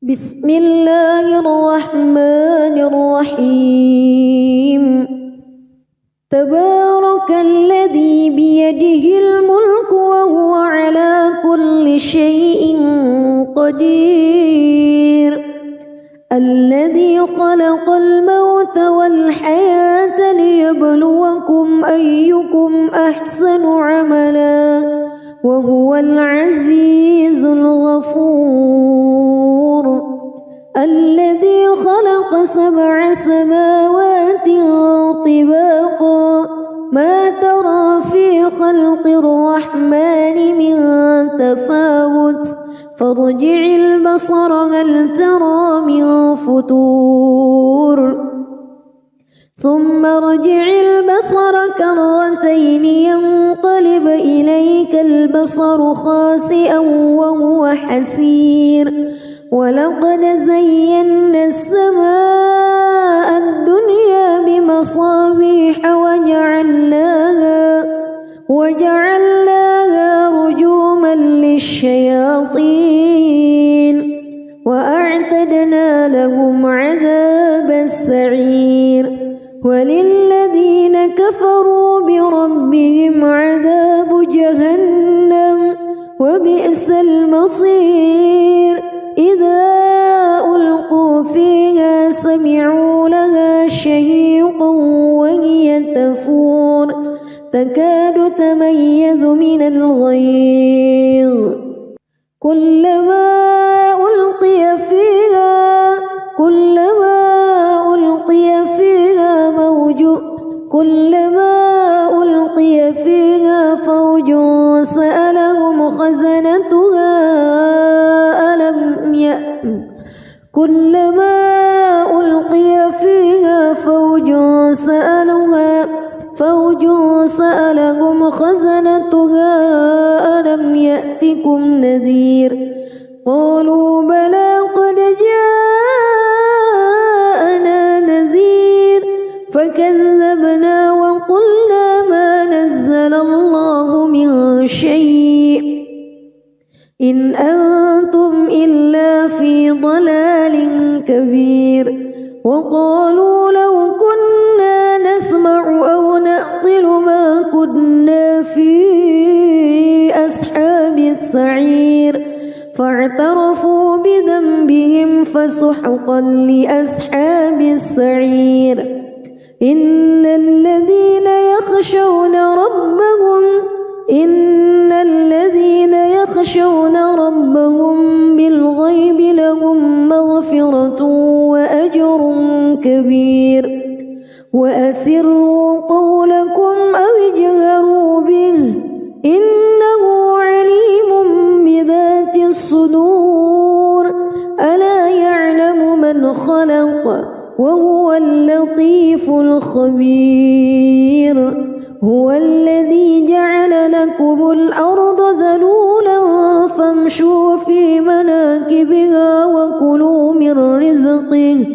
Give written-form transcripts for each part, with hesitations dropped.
بسم الله الرحمن الرحيم تبارك الذي بيده الملك وهو على كل شيء قدير الذي خلق الموت والحياة ليبلوكم أيكم أحسن عملا وهو العزيز الغفور الذي خلق 7 سماوات طباقا ما ترى في خلق الرحمن من تفاوت فارجع البصر هل ترى من فتور ثم ارجع البصر كرتين ينقلب إليك البصر خاسئا وهو حسير ولقد زينا السماء الدنيا بمصابيح وجعلناها رجوما للشياطين وأعتدنا لهم عذاب السعير وللذين كفروا بربهم عذاب جهنم وبئس المصير إذا ألقوا فيها سمعوا لها شهيقا وهي تفور تكاد تميز من الغيظ كلما ألقي فيها فوج سألهم خزنتها ألم يأتكم نذير قالوا بلى قد جاءنا نذير فكذبنا وقلنا ما نزل الله من شيء إن أنتم إلا في ضلال كبير وقالوا لو كنا نسمع أو نعقل ما كنا في أصحاب السعير فاعترفوا بذنبهم فسحقا لأصحاب السعير إن الذين يخشون ربهم بالغيب لهم مغفرة وأجر كبير وأسروا قولكم أو اجهروا به إنه عليم بذات الصدور ألا يعلم من خلق وهو اللطيف الخبير هو الذي جعل لكم الأرض ذلولا فامشوا في مناكبها وكلوا من رزقه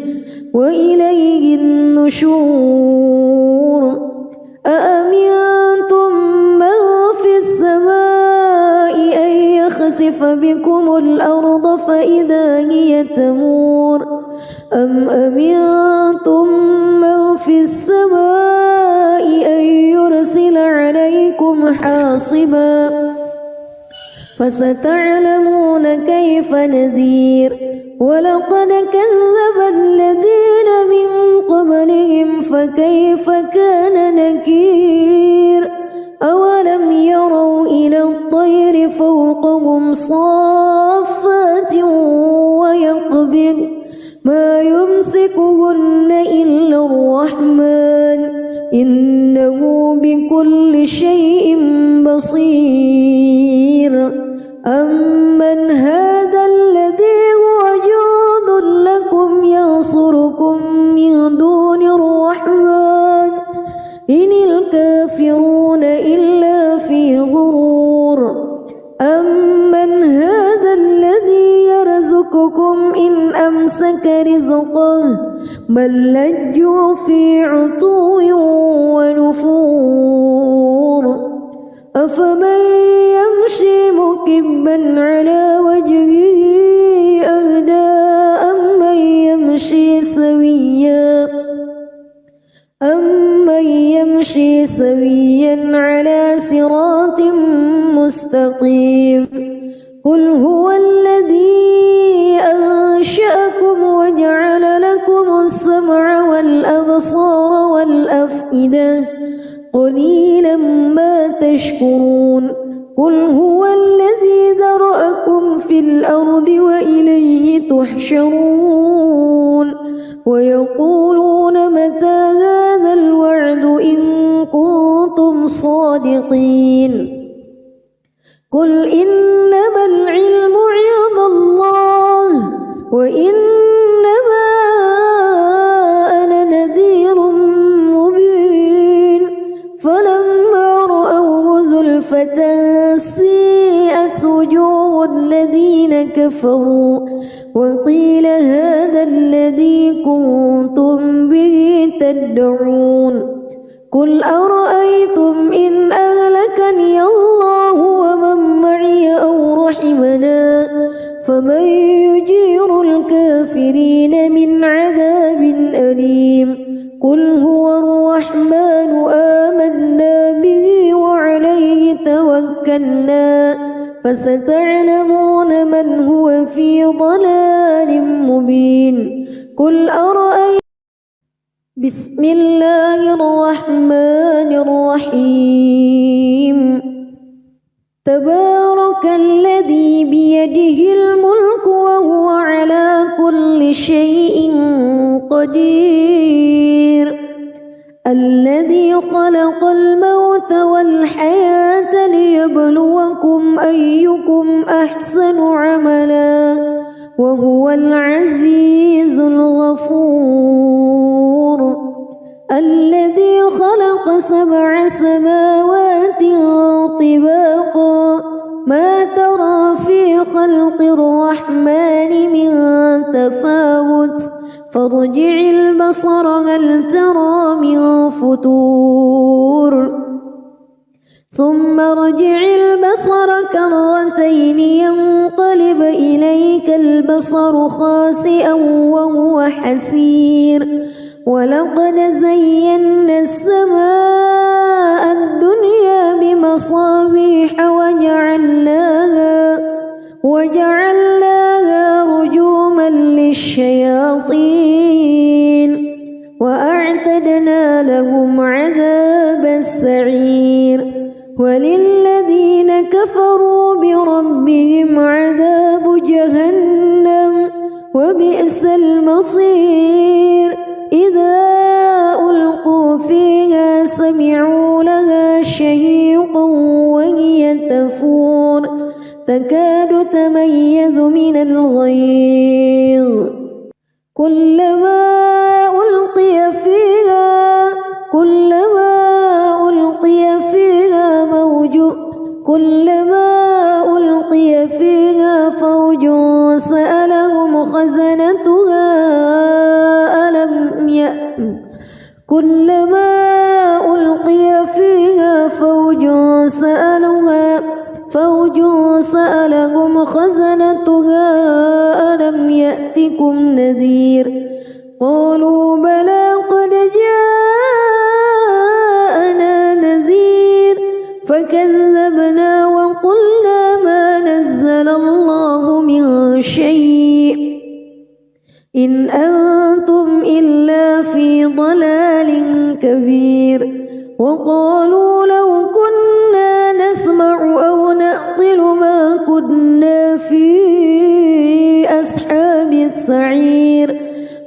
وإليه النشور أأمنتم من في السماء أن يخسف بكم الأرض فإذا هي تمور أم أمنتم من في السماء أن يرسل عليكم حاصبا فستعلمون كيف نذير ولقد كذب الذين من قبلهم فكيف كان نكير أولم يروا إلى الطير فوقهم صافات ويقبض ما يمسكهن إلا الرحمن إنه بكل شيء بصير أمن هذا الذي هو جند لكم ينصركم من دون الرحمن إن الكافرون إلا في غرور أمن هذا الذي يرزقكم إن أمسك رزقه بل لجوا في عتو ونفور أفمن يمشي مكبا على وجهه أهدى سويا على صراط مستقيم قل هو الذي أنشأكم وجعل لكم السمع والأبصار والأفئدة قليلا ما تشكرون قل هو الذي ذرأكم في الأرض وإليه تحشرون ويقولون متى هذا الوعد إن كنتم صادقين قل إنما العلم عند الله وإنما أنا نذير مبين فلما رأوه زلفة سيئت وجوه الذين كفروا وقيل هذا الذي كنتم به تدعون قل أرأيتم إن أهلكني الله ومن معي أو رحمنا فمن يجير الكافرين من عذاب أليم قل هو الرحمن آمنا به وعليه توكلنا فستعلمون من هو في ضلال مبين قل أرأيتم بسم الله الرحمن الرحيم تبارك الذي بيده الملك وهو على كل شيء قدير الذي خلق الموت والحياة ليبلوكم أيكم أحسن عملا وهو العزيز الغفور الذي خلق 7 سماوات طباقا ما ترى في خلق الرحمن من تفاوت فارجع البصر هل ترى من فتور ثم ارجع البصر كرتين ينقلب إليك البصر خاسئا وهو حسير ولقد زينا السماء الدنيا بمصابيح وجعلناها رجوما للشياطين وأعتدنا لهم عذاب السعير وللذين كفروا بربهم عذاب جهنم وبئس المصير إذا ألقوا فيها سمعوا لها شهيقا وهي تفور تكاد تميز من الغيظ كلما ألقي فيها فوج سألهم خزنتها ألم يأتكم نذير قالوا بلى قد جاءنا نذير فكذبنا وقلنا ما نزل الله من شيء إن أنتم إلا في ضلال كبير وقالوا لو كنا نسمع أو نعقل ما كنا في أصحاب السعير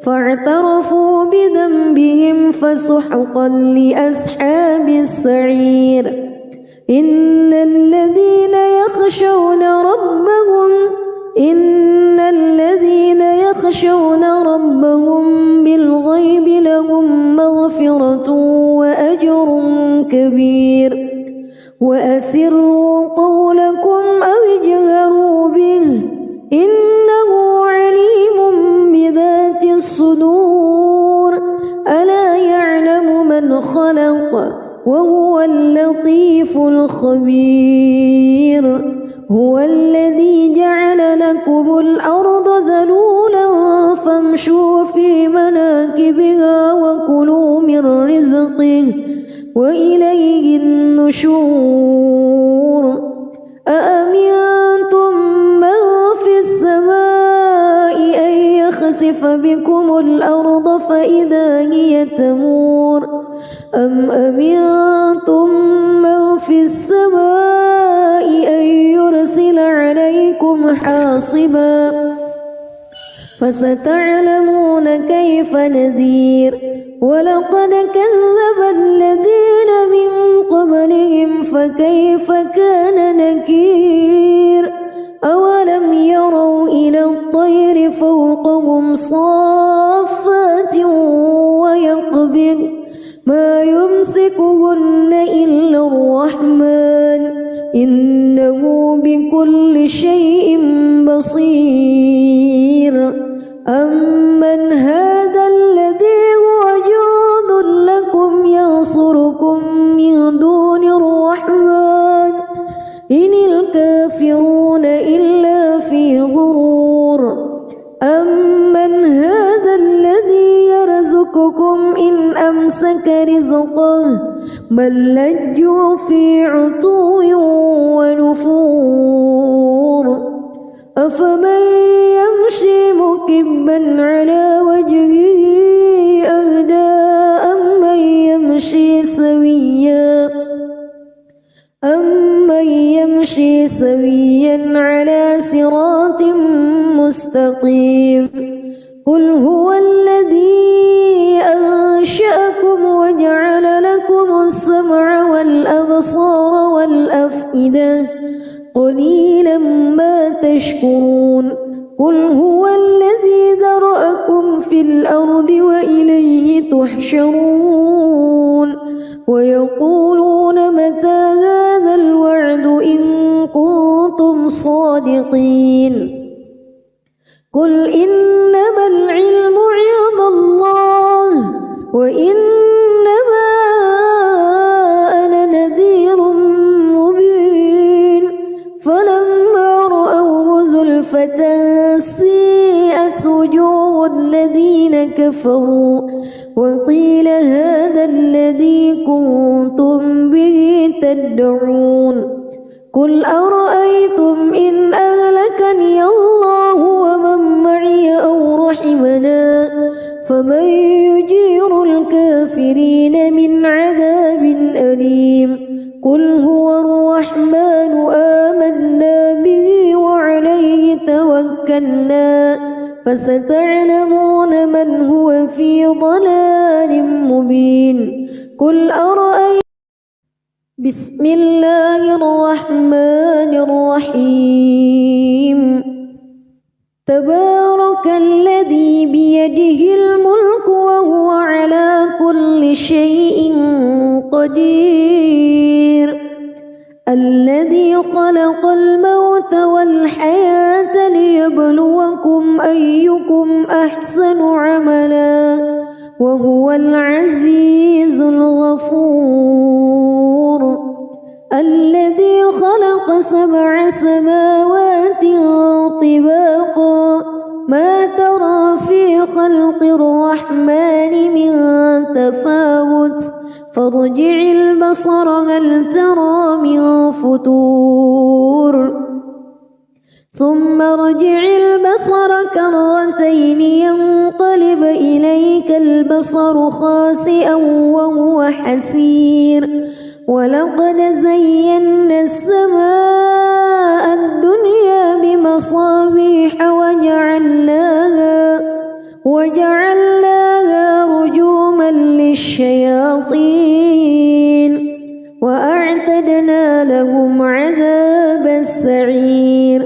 فاعترفوا بذنبهم فسحقا لأصحاب السعير إن الذين يخشون ربهم بالغيب لهم مغفرة وأجر كبير وأسروا قولكم أو اجهروا به إنه عليم بذات الصدور ألا يعلم من خلق وهو اللطيف الخبير هو الذي جعل لكم الأرض ذلولا فامشوا في مناكبها وكلوا من رزقه وإليه بكم الأرض فإذا هي تمور أم أمنتم من في السماء أن يرسل عليكم حاصبا فستعلمون كيف نذير ولقد كذب الذين من قبلهم فكيف كان نكير أولم يروا إلى الطير فوقهم صافات ويقبض ما يمسكهن إلا الرحمن إنه بكل شيء بصير أمن هذا الذي هو جند لكم ينصركم من دون الرحمن إن الكافرون إلا في غرور أمن هذا الذي يرزقكم إن أمسك رزقه بل لجوا في عتو ونفور أفمن يمشي مكبا على وجهه أهدى أمن يمشي سويا على صراط مستقيم قل هو الذي أنشأكم وجعل لكم السمع والأبصار والأفئدة قليلا ما تشكرون قل هو الذي ذرأكم في الأرض وإليه تحشرون ويقولون متى هذا الوعد إن كنتم صادقين قل إنما العلم عند الله وإنما أنا نذير مبين فلما رأوه زلفة سيئت وجوه الذين كفروا وقيل هذا الذي كنتم به تدعون قل أرأيتم إن أهلكني الله ومن معي أو رحمنا فمن يجير الكافرين من عذاب أليم قل هو الرحمن آمنا به وعليه توكلنا فستعلمون من هو في ضلال مبين قل أرأيتم بسم الله الرحمن الرحيم تبارك الذي بيده الملك وهو على كل شيء قدير الذي خلق الموت والحياة ليبلوكم أيكم أحسن عملا وهو العزيز الغفور الذي خلق 7 سماوات طباقا ما ترى في خلق الرحمن من تفاوت فارجع البصر هل ترى من فتور ثم ارجع البصر كرتين ينقلب إليك البصر خاسئا وهو حسير ولقد زينا السماء الدنيا بمصابيح وجعلناها رجوما للشياطين وأعتدنا لهم عذاب السعير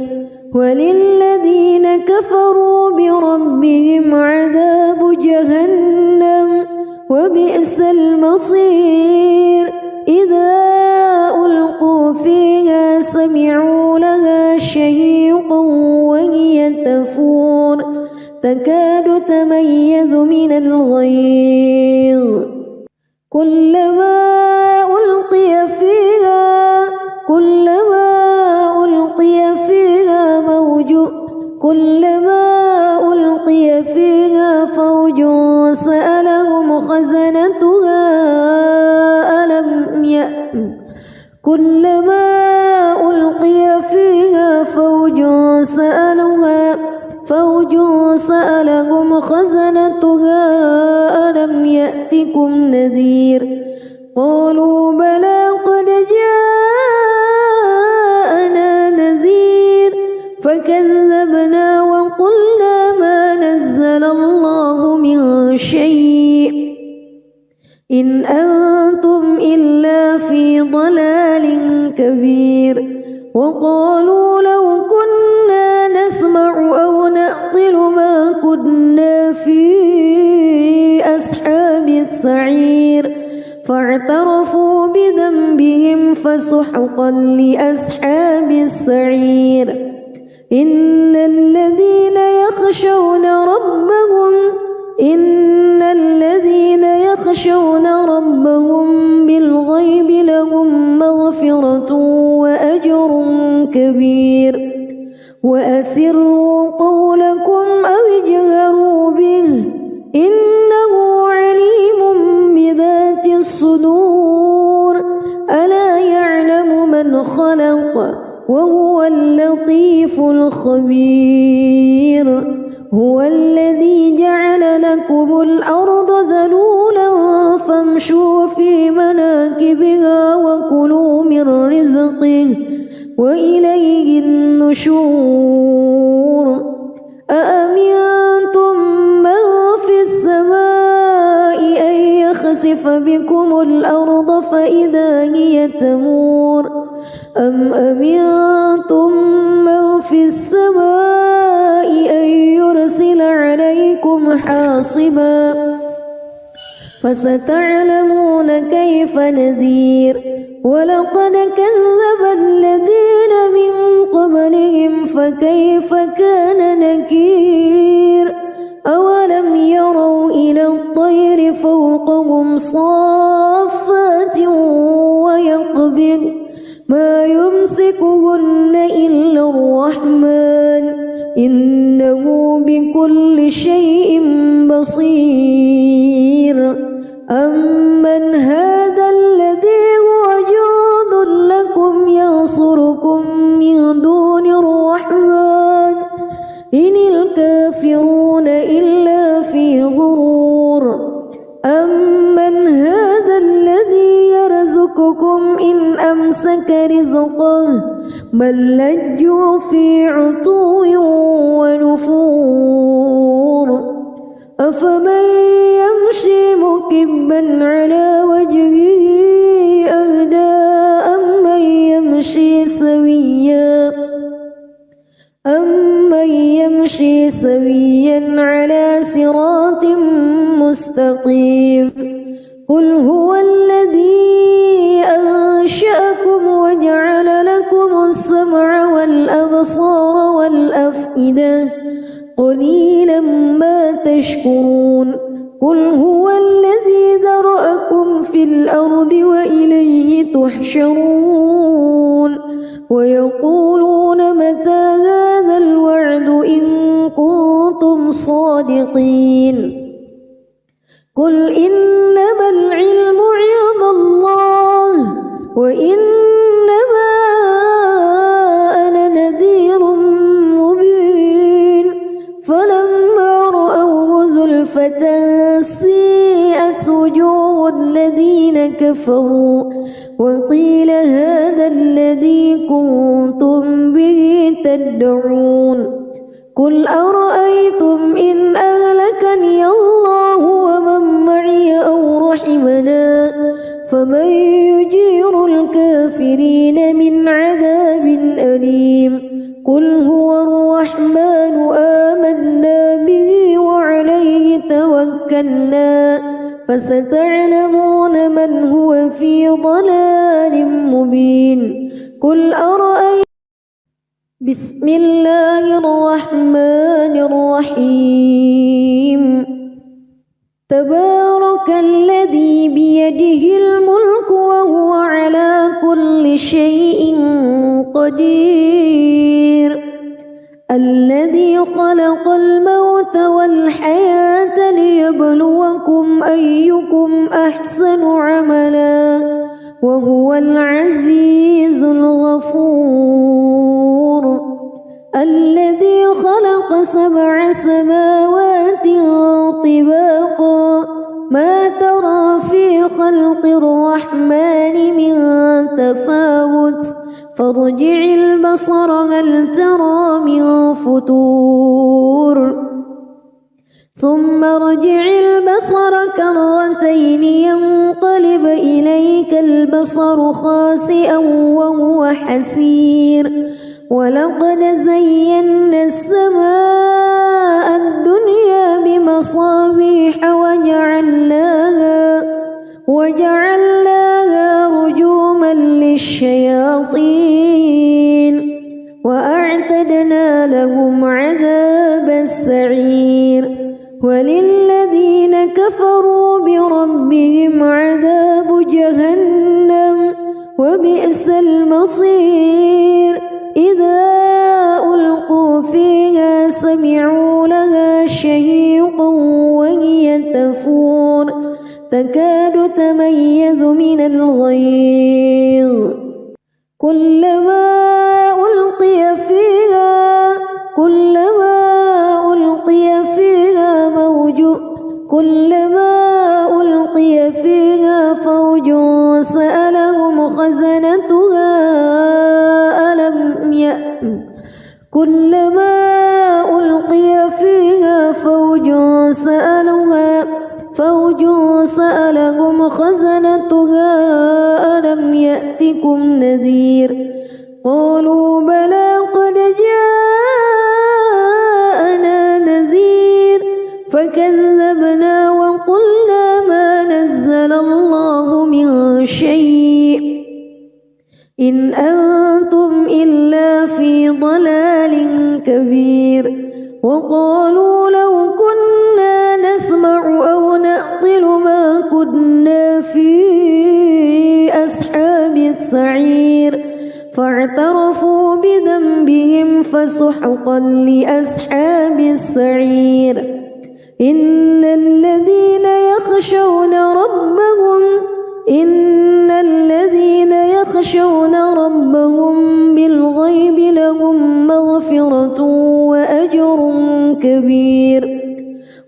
وللذين كفروا بربهم عذاب جهنم وبئس المصير إذا ألقوا فيها سمعوا لها شهيقا وهي تفور تكاد تميز من الغيظ كلما ألقي فيها فوج سألهم خزنتها كلما ألقي فيها فوج فوج سألهم خزنتها ألم يأتكم نذير قالوا بلى قد جاءنا نذير فكذبنا وقلنا ما نزل الله من شيء إن أنتم إلا في ضلال كبير وقالوا لو كنا نسمع أو نعقل ما كنا في أصحاب السعير فاعترفوا بذنبهم فسحقا لأصحاب السعير إن الذين يخشون ربهم بالغيب لهم مغفرة وأجر كبير وأسروا قولكم أو اجهروا به إنه عليم بذات الصدور ألا يعلم من خلق وهو اللطيف الخبير هو الذي جعل لكم الأرض ذلولا فامشوا في مناكبها وكلوا من رزقه وإليه النشور أأمنتم من في السماء أن يخسف بكم الأرض فإذا هي تمور أم أمنتم من في السماء أن يرسل عليكم حاصبا فستعلمون كيف نذير ولقد كذب الذين من قبلهم فكيف كان نكير أولم يروا إلى الطير فوقهم صافات ويقبض ما يمسكهن إلا الرحمن إنه بكل شيء بصير أمن هذا الذي هو جند لكم ينصركم من دون الرحمن إن الكافرون إلا في غرور أمن هذا الذي يرزقكم إن أمسك رزقه بل لجوا في عتو ونفور أفمن يمشي مكبا على وجهه أهدى أمن يمشي سويا على صراط مستقيم قل هو الذي أنشأكم وجعل لكم السمع والأبصار والأفئدة قليلا ما تشكرون قل هو الذي ذرأكم في الأرض وإليه تحشرون ويقولون متى هذا الوعد إن كنتم صادقين قل إنما العلم عند الله وإنما أنا نذير مبين فلما رأوه زلفة سيئت وجوه الذين كفروا وقيل هذا الذي كنتم به تدعون قل أرأيتم إن أهلكني الله ومن معي أو رحمنا فمن يجير الكافرين من عذاب أليم قل هو الرحمن آمنا به وعليه توكلنا فستعلمون من هو في ضلال مبين قل أرأيتم بسم الله الرحمن الرحيم تبارك الذي بيده الملك وهو على كل شيء قدير الذي خلق الموت والحياة ليبلوكم أيكم أحسن عملا وهو العزيز الغفور الذي خلق 7 سماوات طباقا ما ترى في خلق الرحمن من تفاوت فارجع البصر هل ترى من فتور ثم ارجع البصر كرتين ينقلب إليك البصر خاسئا وهو حسير ولقد زينا السماء الدنيا بمصابيح وجعلناها رجوما للشياطين وأعتدنا لهم عذاب السعير وللذين كفروا بربهم عذاب جهنم وبئس المصير إذا ألقوا فيها سمعوا لها شهيقا وهي تفور تكاد تميز من الغيظ كلما ألقي فيها فوج سألهم خزنتها ألم يأتكم نذير قالوا بلى قد جاءنا نذير فكذبنا وقلنا ما نزل الله من شيء إن أنتم إلا في ضلال كبير وقالوا لو كنا نسمع أو نعقل ما كنا في أصحاب السعير فاعترفوا بذنبهم فسحقا لأصحاب السعير إن الذين يخشون ربهم بالغيب لهم مغفرة وأجر كبير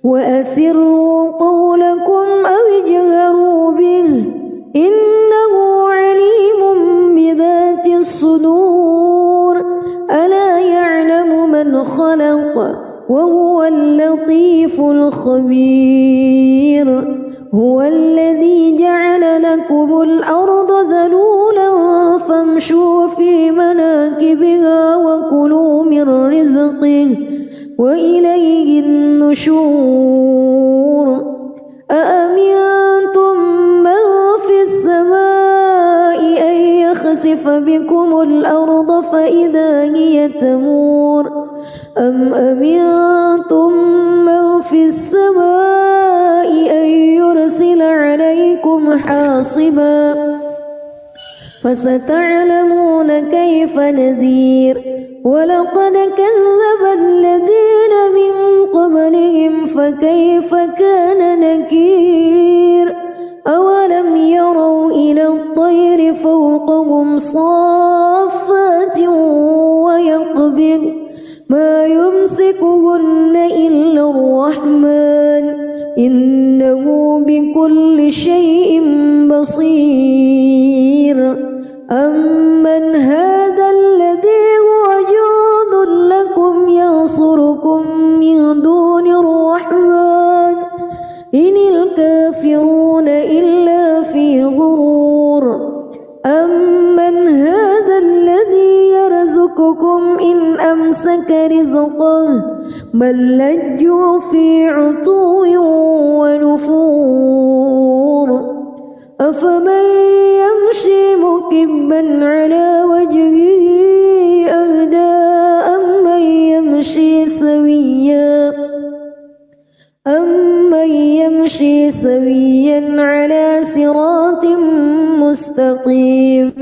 وأسروا قولكم أو اجهروا به إنه عليم بذات الصدور ألا يعلم من خلق وهو اللطيف الخبير هو الذي جعل لكم الأرض ذلولا فامشوا في مناكبها وكلوا من رزقه وإليه النشور أأمنتم من في السماء أن يخسف بكم الأرض فإذا هي تمور أم أمنتم من في السماء أن يرسل عليكم حاصبا فستعلمون كيف نذير ولقد كذب الذين من قبلهم فكيف كان نكير أولم يروا إلى الطير فوقهم صافات ويقبض ما يمسكهن إلا الرحمن إنه بكل شيء بصير أمن هذا الذي هو جند لكم ينصركم من دون الرحمن إن الكافرون إلا في غرور أمن هذا الذي يرزقكم إن أمسك رزقه بل لجوا في عتو ونفور أفمن يمشي مكبا على وجهه أهدى أمن يمشي سويا على صراط مستقيم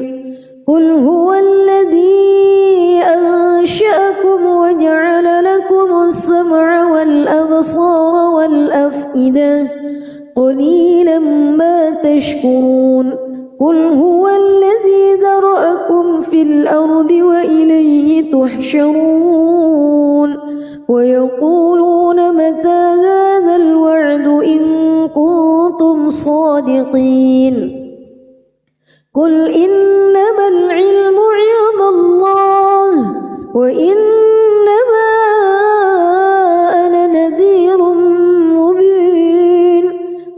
قل هو الذي أنشأكم وجعل لكم السمع والأبصار والأفئدة قليلا ما تشكرون قل هو الذي ذرأكم ذراءكم في الأرض وإليه تحشرون ويقولون متى هذا الوعد إن كنتم صادقين قل إنما العلم عند الله وإنما أنا نذير مبين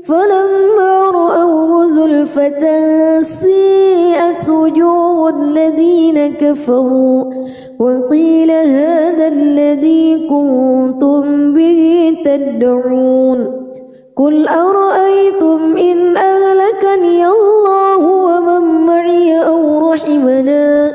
فلما رأوه زلفة سيئت وجوه الذين كفروا وقيل هذا الذي كنتم به تدعون قل أرأيتم إن أهلكني الله ومن معي أو رحمنا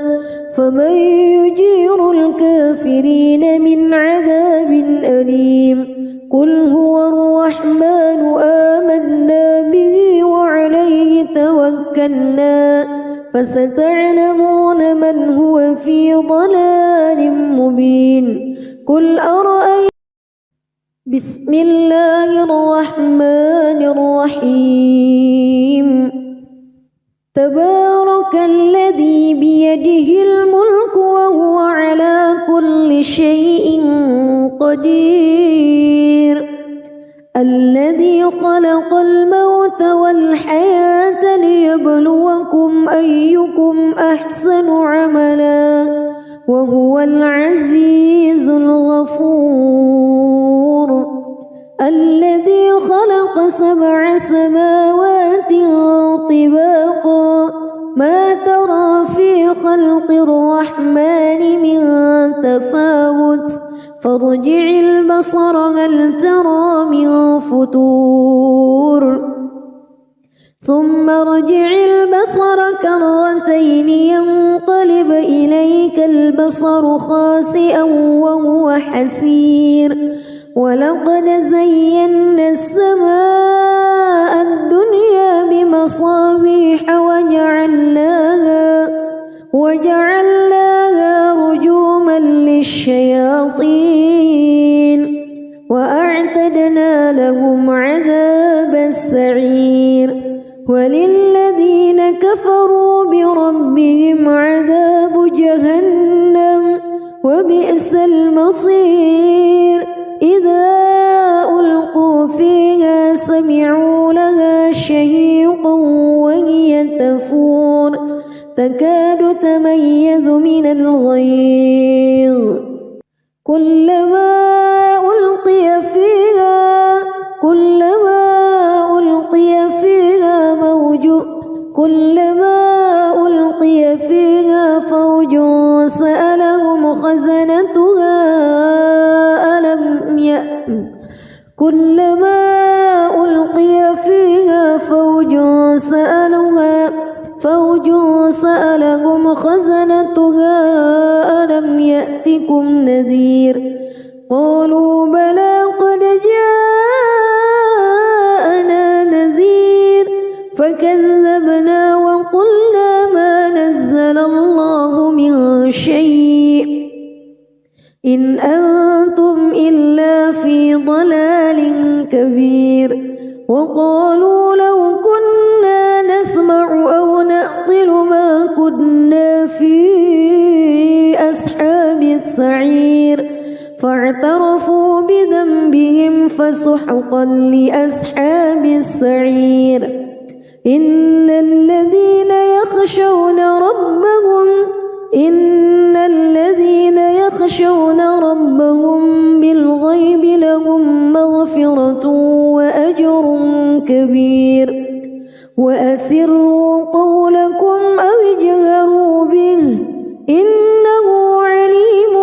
فمن يجير الكافرين من عذاب أليم قل هو الرحمن آمنا به وعليه توكلنا فستعلمون من هو في ضلال مبين قل أرأيتم بسم الله الرحمن الرحيم تبارك الذي بيده الملك وهو على كل شيء قدير الذي خلق الموت والحياة ليبلوكم أيكم أحسن عملا وهو العزيز الغفور الذي خلق 7 سماوات طباقا ما ترى في خلق الرحمن من تفاوت فارجع البصر هل ترى من فطور ثم ارجع البصر كرتين ينقلب إليك البصر خاسئا وهو حسير ولقد زينا السماء الدنيا بمصابيح وجعلناها رجوما للشياطين وأعتدنا لهم عذاب السعير وللذين كفروا بربهم عذاب جهنم وبئس المصير إذا ألقوا فيها سمعوا لها شهيقا وهي تفور تكاد تميز من الغيظ كلما ألقي فيها فوج سألهم خزنتها كلما ألقي فيها فوج سألهم خزنتها ألم يأتكم نذير قالوا بلى قد جاءنا نذير فكذبنا وقلنا ما نزل الله من شيء إن أنتم إلا في ضلال كبير وقالوا لو كنا نسمع أو نعقل ما كنا في أصحاب السعير فاعترفوا بذنبهم فسحقا لأصحاب السعير إن الذين يخشون ربهم بالغيب لهم مغفرة وأجر كبير وأسروا قولكم أو اجهروا به إنه عليم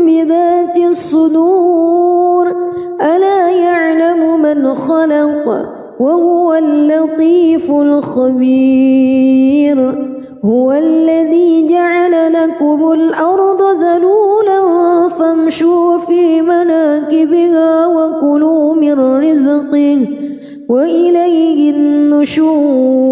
بذات الصدور ألا يعلم من خلق وهو اللطيف الخبير هو الذي جعل لكم الأرض ذلولا فامشوا في مناكبها وكلوا من رزقه وإليه النشور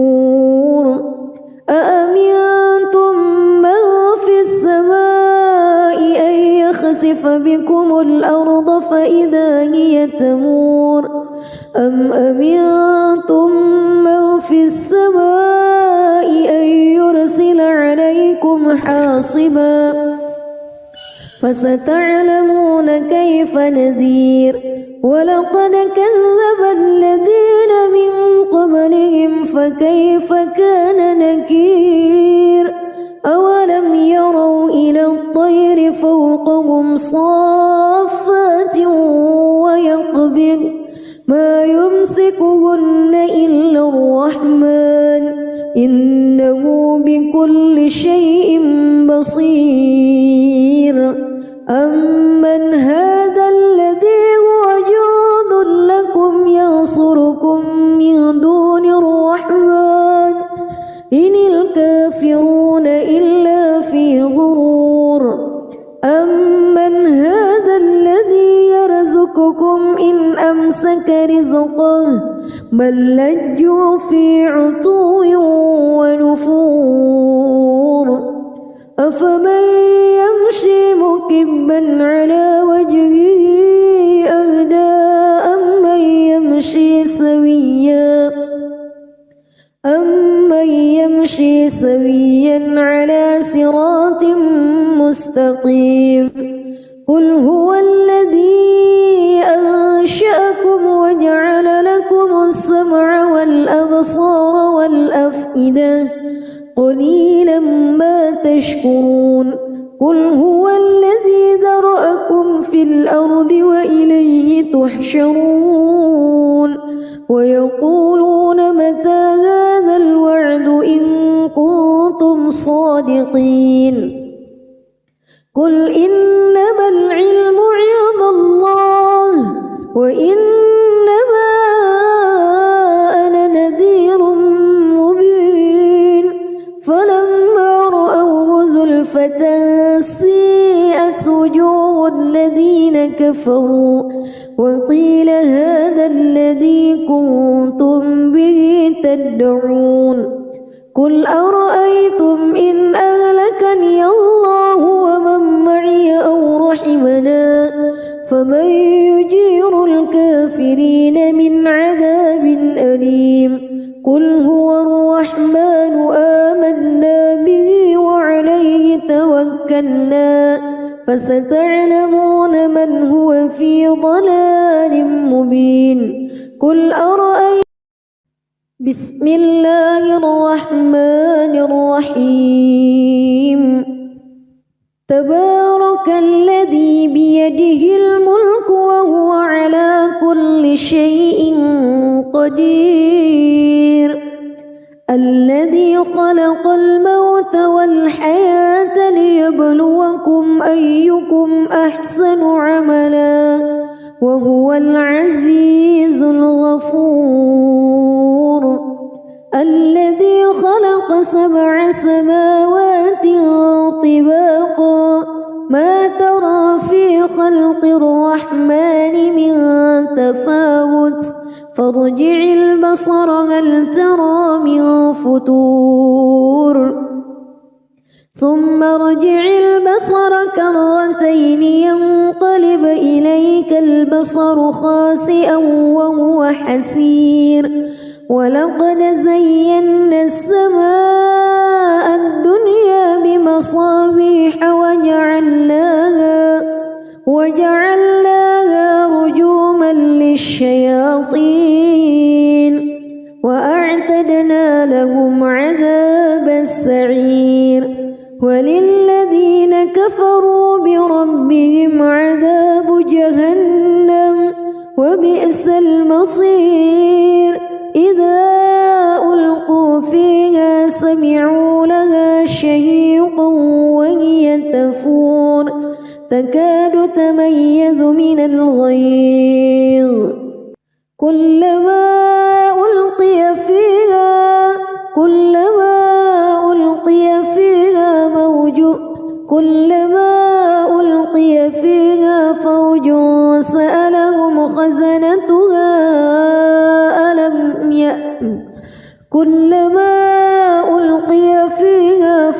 أأمنتم من في السماء أن يخسف بكم الأرض فإذا هي تمور أم أمنتم من في السماء أن يرسل عليكم حاصبا فستعلمون كيف نذير ولقد كذب الذين من قبلهم فكيف كان نكير أولم يروا إلى الطير فوقهم صافات ويقبض ما يمسكهن إلا الرحمن إنه بكل شيء بصير أمن هذا الذي هو جند لكم ينصركم من دون الرحمن إن الكافرون إلا في غرور أمن هذا الذي يرزقكم إن أمسك رزقه بل لجوا في عتو ونفور أفمن يمشي مكبا على وجهه أهدى أمن يمشي سويا على صراط مستقيم قل هو الذي أنشأكم وجعل لكم السمع والأبصار والأفئدة قليلا ما تشكرون قل هو الذي ذرأكم في الأرض وإليه تحشرون ويقولون متى هذا الوعد إن كنتم صادقين قل إنما العلم عند الله وإنما أنا نذير مبين فلما رأوه زلفة سيئت وجوه الذين كفروا وقيل هذا الذي كنتم به تدعون قل أرأيتم إن أهلكني الله ومن معي أو رحمنا فمن يجير الكافرين من عذاب أليم قل هو الرحمن آمنا به وعليه توكلنا فستعلمون من هو في ضلال مبين قل أرأيتم بسم الله الرحمن الرحيم تبارك الذي بيده الملك وهو على كل شيء قدير الذي خلق الموت والحياة ليبلوكم أيكم أحسن عملا وهو العزيز الغفور الذي خلق 7 سماوات طباقا ما ترى في خلق الرحمن من تفاوت فارجع البصر هل ترى من فتور ثم ارجع البصر كرتين ينقلب إليك البصر خاسئا وهو حسير ولقد زينا السماء الدنيا بمصابيح وجعلناها رجوما للشياطين وأعتدنا لهم عذاب السعير وللذين كفروا بربهم عذاب جهنم وبئس المصير إذا ألقوا فيها سمعوا لها شهيقا وهي تفور تكاد تميز من الغيظ كلما ألقي فيها فوج سألهم خزنتها كلما ألقي فيها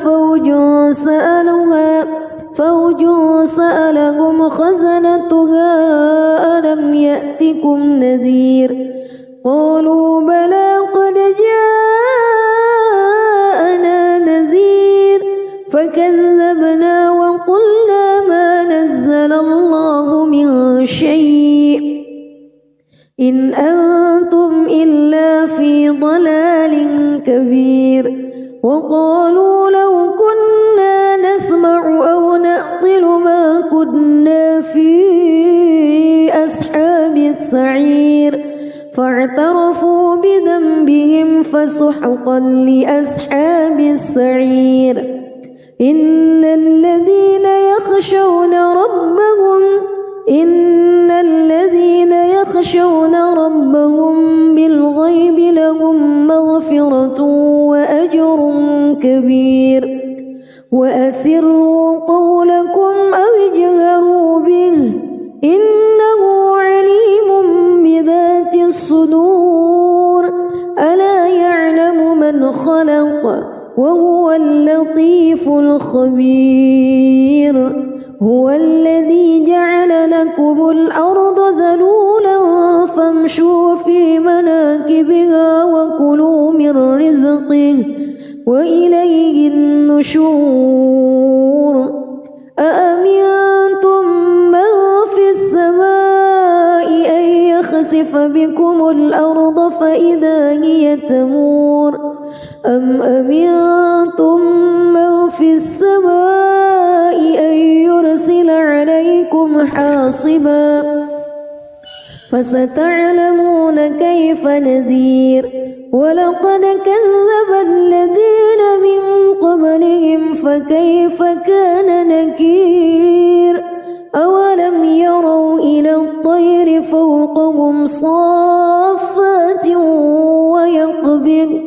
فوج سألهم خزنتها ألم يأتكم نذير قالوا بلى قد جاءنا نذير فكذبوا إن أنتم إلا في ضلال كبير وقالوا لو كنا نسمع أو نعقل ما كنا في أصحاب السعير فاعترفوا بذنبهم فسحقا لأصحاب السعير إن الذين يخشون ربهم بالغيب لهم مغفرة وأجر كبير وأسروا قولكم أو اجهروا به إنه عليم بذات الصدور ألا يعلم من خلق وهو اللطيف الخبير هو الذي جعل لكم الأرض ذلولا فامشوا في مناكبها وكلوا من رزقه وإليه النشور أأمنتم من في السماء أن يخسف بكم الأرض فإذا هي تمور أم أمنتم من في السماء أن يرسل عليكم حاصبا فستعلمون كيف نذير ولقد كذب الذين من قبلهم فكيف كان نكير أولم يروا إلى الطير فوقهم صافات ويقبض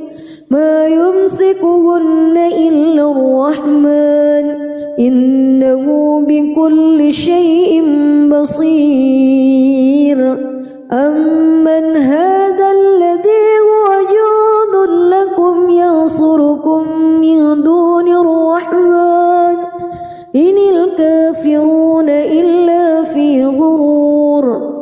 ما يمسكهن إلا الرحمن إنه بكل شيء بصير أمن هذا الذي هو جند لكم ينصركم من دون الرحمن إن الكافرون إلا في غرور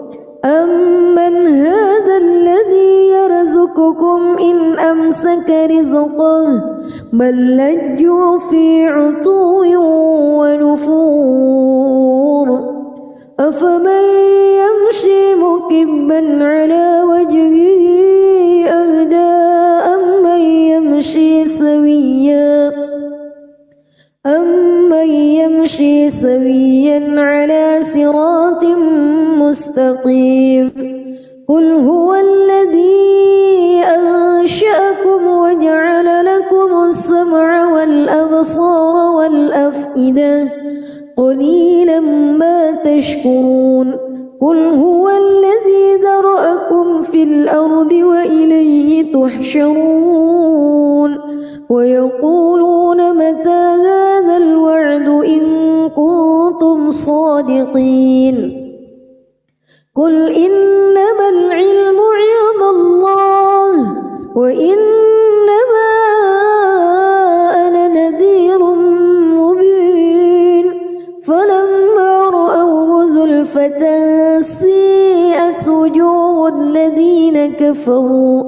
أمن هذا الذي يرزقكم إن أمسك رزقه بل لجوا في عتو ونفور أفمن يمشي مكبا على وجهه أهدى أمن يمشي سويا على صراط مستقيم قل هو الذي أنشأكم وجعل لكم السمع والأبصار والأفئدة قليلا ما تشكرون قل هو الذي ذرأكم في الأرض وإليه تحشرون ويقولون متى هذا الوعد إن كنتم صادقين قل إنما العلم عند الله وإنما أنا نذير مبين فلما رأوه زلفة سيئت وجوه الذين كفروا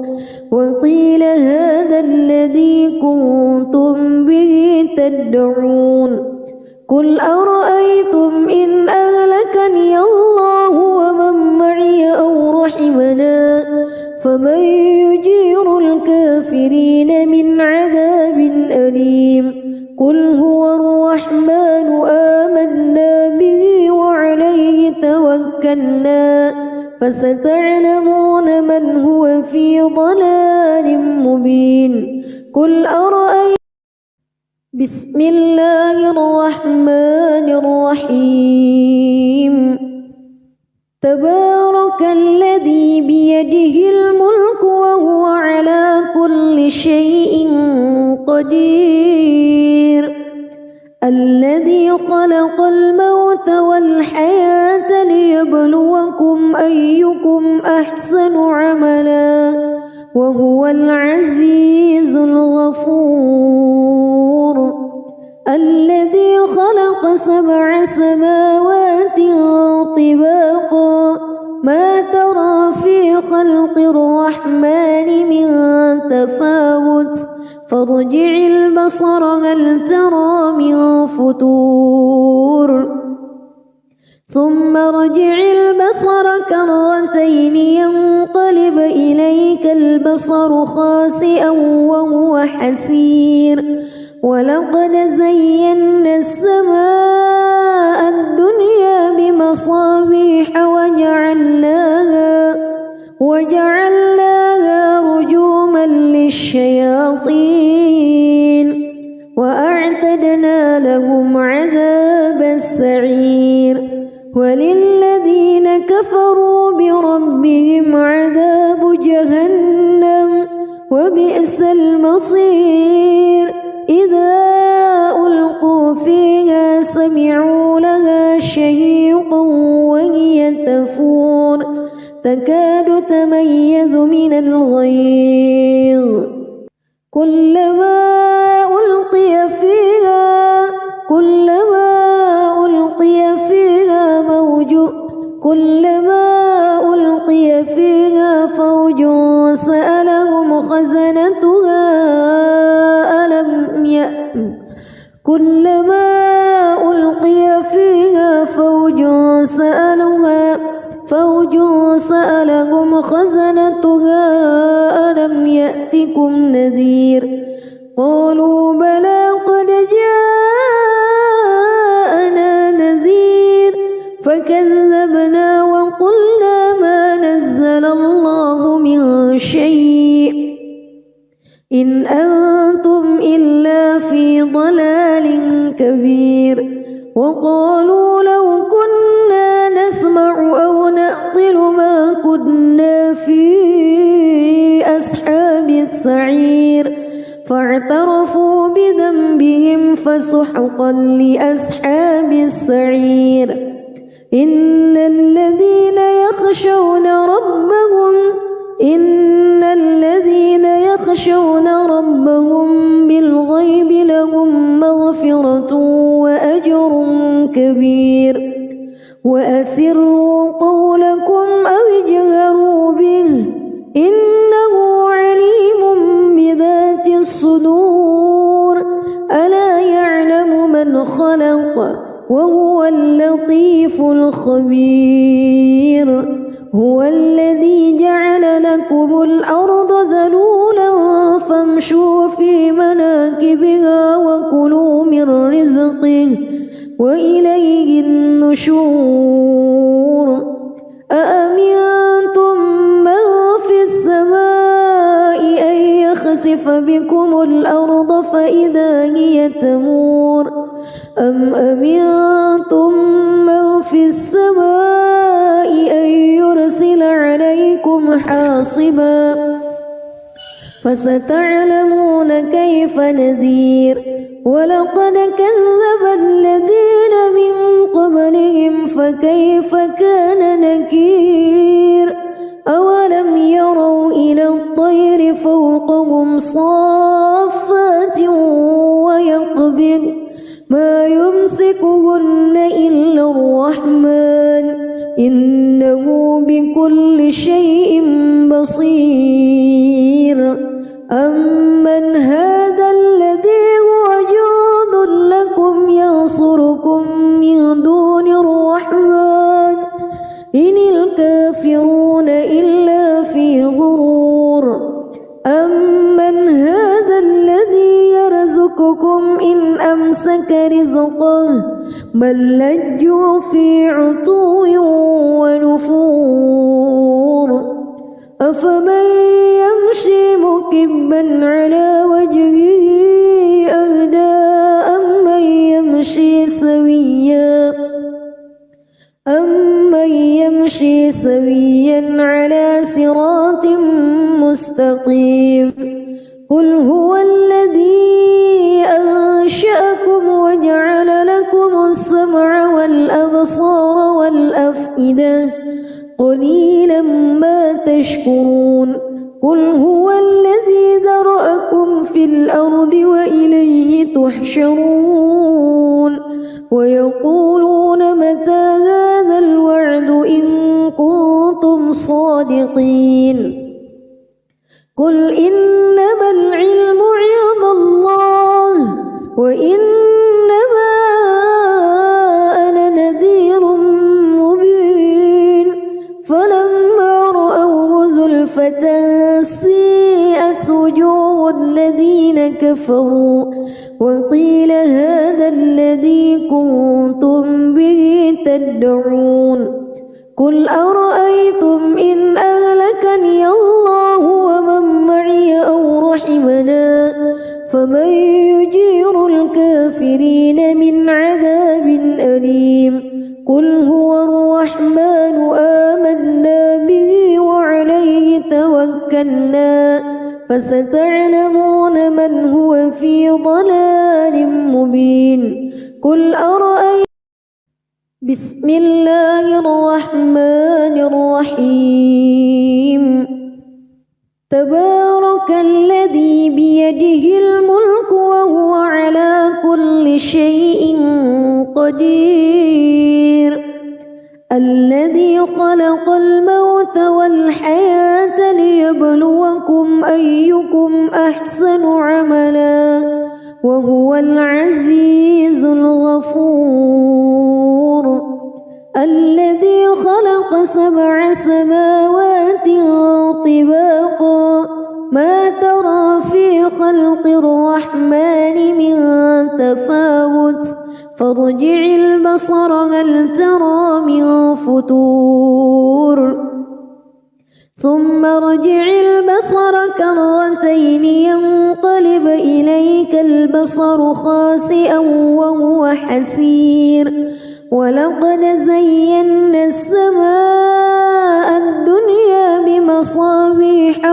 وقيل هذا الذي كنتم به تدعون قل أرأيتم إن أهلكني الله ومن معي أو رحمنا فمن يجير الكافرين من عذاب أليم قل هو الرحمن آمنا به وعليه توكلنا فستعلمون من هو في ضلال مبين قل أرأيتم بسم الله الرحمن الرحيم تبارك الذي بيده الملك وهو على كل شيء قدير الذي خلق الموت والحياة ليبلوكم أيكم أحسن عملا وهو العزيز الغفور الذي خلق 7 سماوات طباقا ما ترى في خلق الرحمن من تفاوت فارجع البصر هل ترى من فتور ثم ارجع البصر كرتين ينقلب يدرك البصر خاسئا وهو حسير ولقد زينا السماء الدنيا بمصابيح وجعلناها رجوما للشياطين وأعتدنا لهم عذاب السعير وللذين كفروا بربهم عذاب جهنم وبئس المصير إذا ألقوا فيها سمعوا لها شهيقا وهي تفور تكاد تميز من الغيظ كلما ألقي فيها فوج سألهم خزنتها ألم يأتكم نذير قالوا بلى قد جاءنا نذير فكذبنا وقلنا ما نزل الله من شيء إن أنتم إلا في ضلال كبير وقالوا لو كنا نسمع أو نعقل ما كنا في أصحاب السعير فاعترفوا بذنبهم فسحقا لأصحاب السعير إن الذين يخشون ربهم بالغيب لهم مغفرة وأجر كبير وأسروا قولكم أو اجهروا به إنه عليم بذات الصدور ألا يعلم من خلق وهو اللطيف الخبير هو الذي جعل لكم الأرض ذلولا فامشوا في مناكبها وكلوا من رزقه وإليه النشور أأمنتم من في السماء أن يخسف بكم الأرض فإذا هي تمور أم أمنتم من في السماء أن يرسل عليكم حاصبا فستعلمون كيف نذير ولقد كذب الذين من قبلهم فكيف كان نكير أولم يروا إلى الطير فوقهم صافات ويقبض ما يمسكهن إلا الرحمن إنه بكل شيء بصير أمن هذا الذي هو جند لكم ينصركم من دون الرحمن إن الكافرون إلا في غرور أمن هذا الذي يرزقكم إن أمسك رزقه بل لجوا في عتو ونفور أفمن يمشي مكبا على وجهه أهدى أمن يمشي سويا على صراط مستقيم قل هو الذي أنشأكم وجعل لكم السمع والأبصار والأفئدة قليلا ما تشكرون قل هو الذي ذرأكم في الأرض وإليه تحشرون ويقولون متى هذا الوعد إن كنتم صادقين قل إنما العلم عند الله وإنما أنا نذير مبين فلما رأوه زلفة الذين كفروا وقيل هذا الذي كنتم به تدعون قل أرأيتم إن أهلكني الله ومن معي أو رحمنا فمن يجير الكافرين من عذاب أليم قل هو الرحمن آمنا به وعليه توكلنا فستعلمون من هو في ضلال مبين قل أرأيتم بسم الله الرحمن الرحيم تبارك الذي بيده الملك وهو على كل شيء قدير الذي خلق الموت والحياة ليبلوكم أيكم أحسن عملا وهو العزيز الغفور الذي خلق 7 سماوات طباقا ما ترى في خلق الرحمن من تفاوت فارجع البصر هل ترى من فتور ثم ارجع البصر كرتين ينقلب إليك البصر خاسئا وهو حسير ولقد زينا السماء الدنيا بمصابيح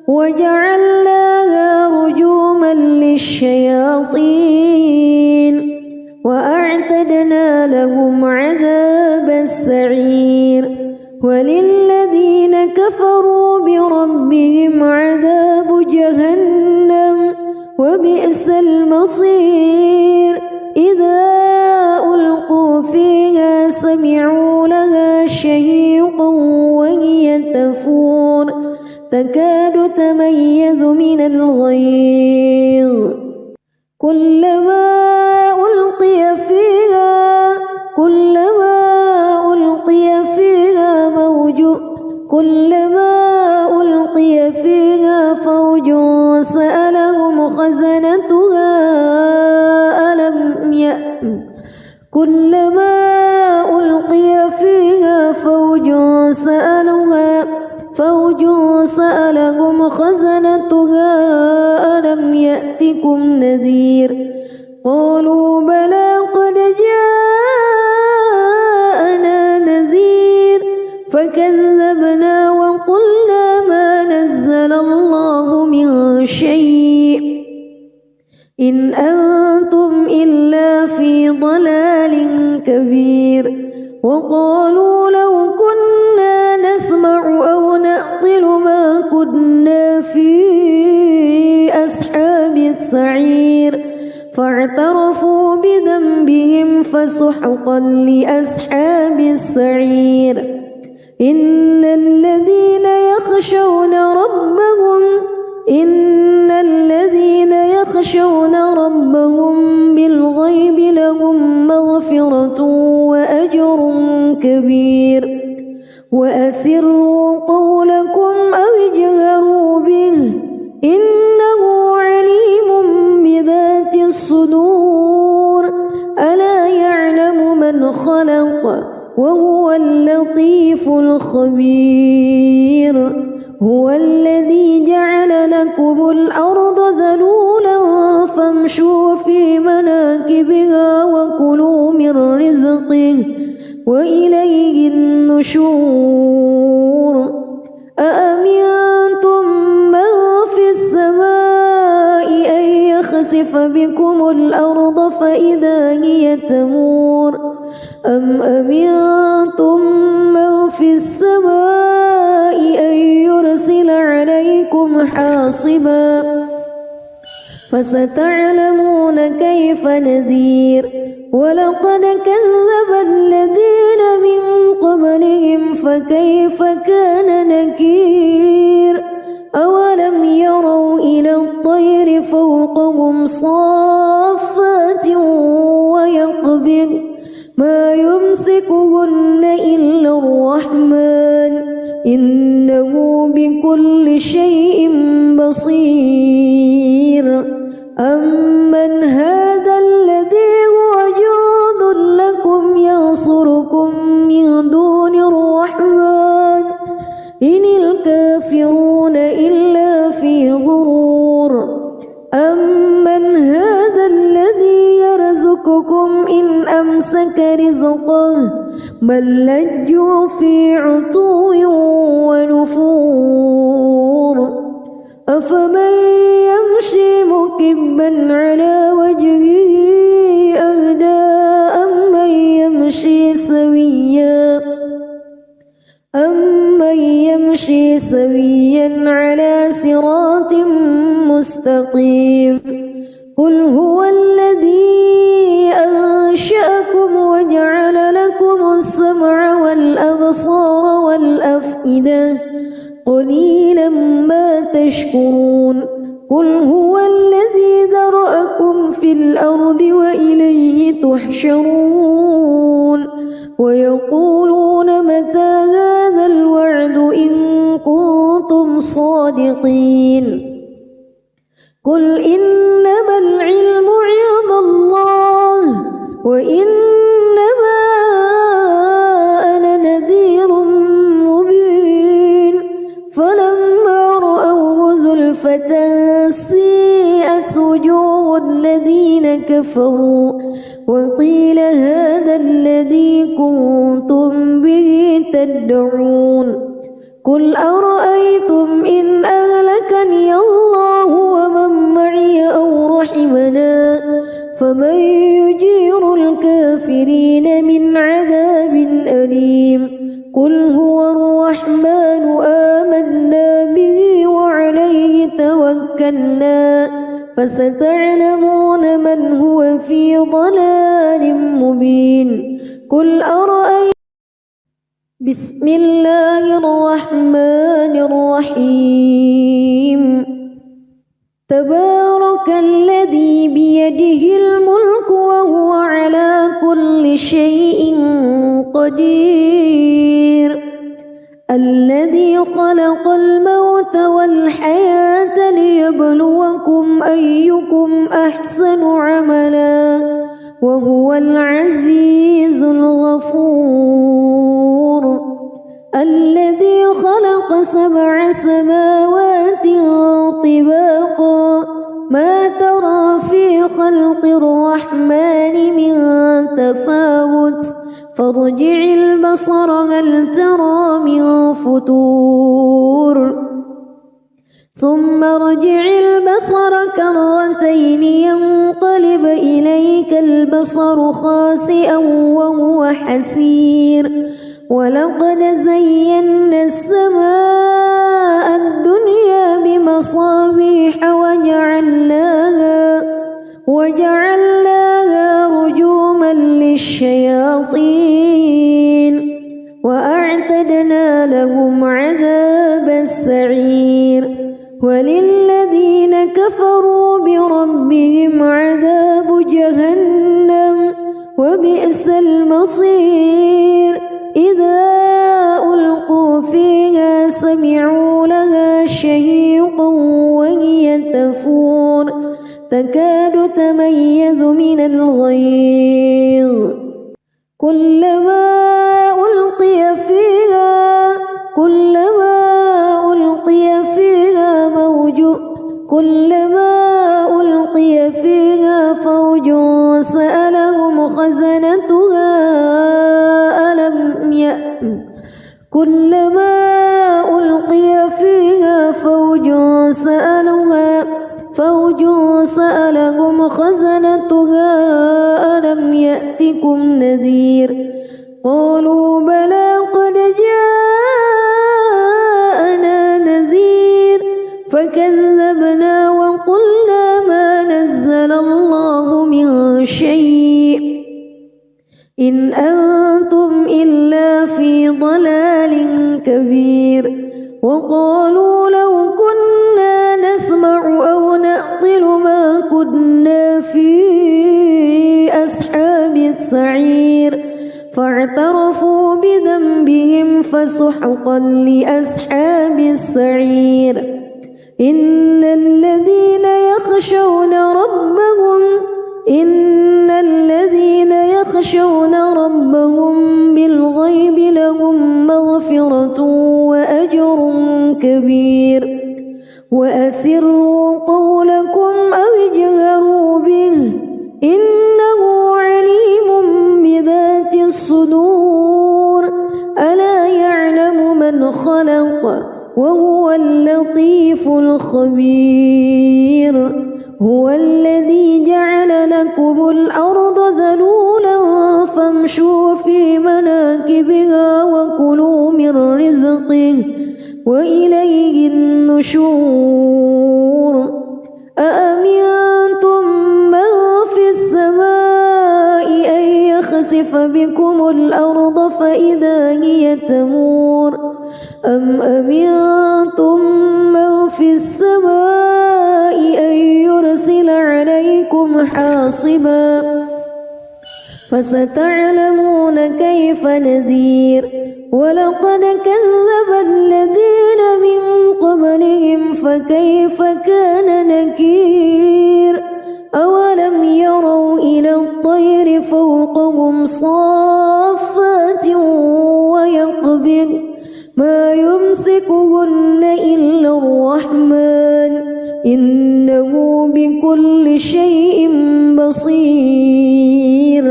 وجعلناها رجوما للشياطين وأعتدنا لهم عذاب السعير وللذين كفروا بربهم عذاب جهنم وبئس المصير إذا ألقوا فيها سمعوا لها شهيقا وهي تفور تكاد تميز من الغيظ كلما ألقي فيها فوج سألهم خزنتها كلما ألقي فيها فوج سألهم خزنتها ألم يأتكم نذير قالوا بلى قد جاءنا نذير فكذبنا وقلنا ما نزل الله من شيء إن أنتم إلا في ضلال كبير وقالوا لو كنا نسمع أو نعقل ما كنا في أصحاب السعير فاعترفوا بذنبهم فسحقا لأصحاب السعير إن الذين يخشون ربهم بالغيب لهم مغفرة وأجر كبير وأسروا قولكم أو اجهروا به إنه عليم بذات الصدور ألا يعلم من خلق وهو اللطيف الخبير هو الذي جعل لكم الأرض ذلولا فامشوا في مناكبها وكلوا من رزقه وإليه النشور أأمنتم من في السماء أن يخسف بكم الأرض فإذا هي تمور أم أمنتم من في السماء أن يرسل عليكم حاصبا فستعلمون كيف نذير ولقد كذب الذين من قبلهم فكيف كان نكير أولم يروا إلى الطير فوقهم صافات ويقبض ما يمسكهن إلا الرحمن إنه بكل شيء بصير أمن هذا الذي هو جند لكم ينصركم من دون الرحمن إن الكافرون إلا في غرور أمن هذا الذي يرزقكم إن أمسك رزقه بل لجوا في عتو ونفور أفمن يمشي مكبا على وجهه أهدى أمن يمشي سويا على صراط مستقيم قل هو الذي أنشأكم وجعل لكم السمع والأبصار والأفئدة قليلا ما تشكرون قل هو الذي ذرأكم في الأرض وإليه تحشرون ويقولون متى هذا الوعد إن كنتم صادقين قل إنما العلم عند الله وإنما أنا نذير مبين فلما رأوه زلفة سيئت وجوه الذين كفروا وقيل هذا الذي كنتم به تدعون قل أرأيتم إن أهلكني الله ومن معي أو رحمنا فمن يجير الكافرين من عذاب أليم قل هو الرحمن آمنا به وعليه توكلنا فستعلمون من هو في ضلال مبين قل أرأيتم بسم الله الرحمن الرحيم تبارك الذي بيده الملك وهو على كل شيء قدير الذي خلق الموت والحياة ليبلوكم أيكم أحسن عملا وهو العزيز الغفور الذي خلق 7 سماوات طباقا ما ترى في خلق الرحمن من تفاوت فارجع البصر هل ترى من فتور ثم ارجع البصر كرتين ينقلب إليك البصر خاسئا وهو حسير ولقد زينا السماء الدنيا بمصابيح وجعلناها رجوما للشياطين وأعتدنا لهم عذاب السعير وللذين كفروا بربهم عذاب جهنم وبئس المصير إذا ألقوا فيها سمعوا لها شهيقا وهي تفور تكاد تميز من الغيظ كلما ألقي فيها فوج سألهم خزنتها ألم يأتكم نذير قالوا بلى قد جاءنا نذير فكذبنا وقلنا ما نزل الله من شيء إن أنتم إلا في ضلال كبير وقالوا لو كنا نسمع أو نعقل ما كنا في أصحاب السعير فاعترفوا بذنبهم فسحقا لأصحاب السعير إن الذين يخشون ربهم بالغيب لهم مغفرة وأجر كبير وأسروا قولكم أو اجهروا به إنه عليم بذات الصدور ألا يعلم من خلق وهو اللطيف الخبير هو الذي جعل لكم الأرض ذلولا فامشوا في مناكبها وكلوا من رزقه وإليه النشور أأمنتم من في السماء أن يخسف بكم الأرض فإذا هي تمور أم أمنتم من في السماء أن يرسل عليكم حاصبا فستعلمون كيف نذير ولقد كذب الذين من قبلهم فكيف كان نكير أولم يروا إلى الطير فوقهم صافات ويقبض ما يمسكهن إلا الرحمن إنه بكل شيء بصير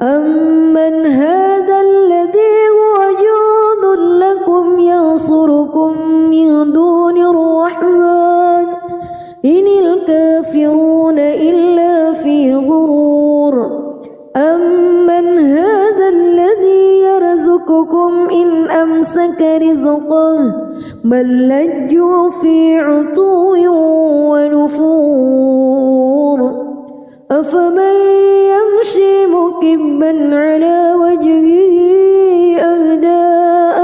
أمن هذا الذي هو جند لكم ينصركم من دون الرحمن إن الكافرون إلا في غرور أمن هذا الذي يرزقكم إن أمسك رزقه بل لجوا في عتو ونفور أفمن يمشي مكبا على وجهه أهدى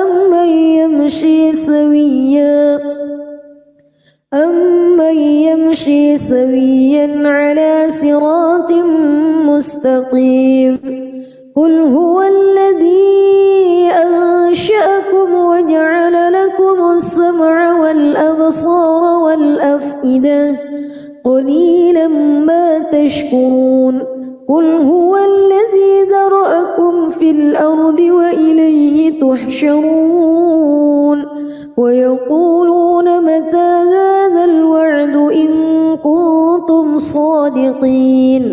أمن يمشي سويا على صراط مستقيم قل هو الذي أنشأكم وجعل لكم السمع والأبصار والأفئدة قليلا ما تشكرون قل هو الذي ذرأكم في الأرض وإليه تحشرون ويقولون متى هذا الوعد إن كنتم صادقين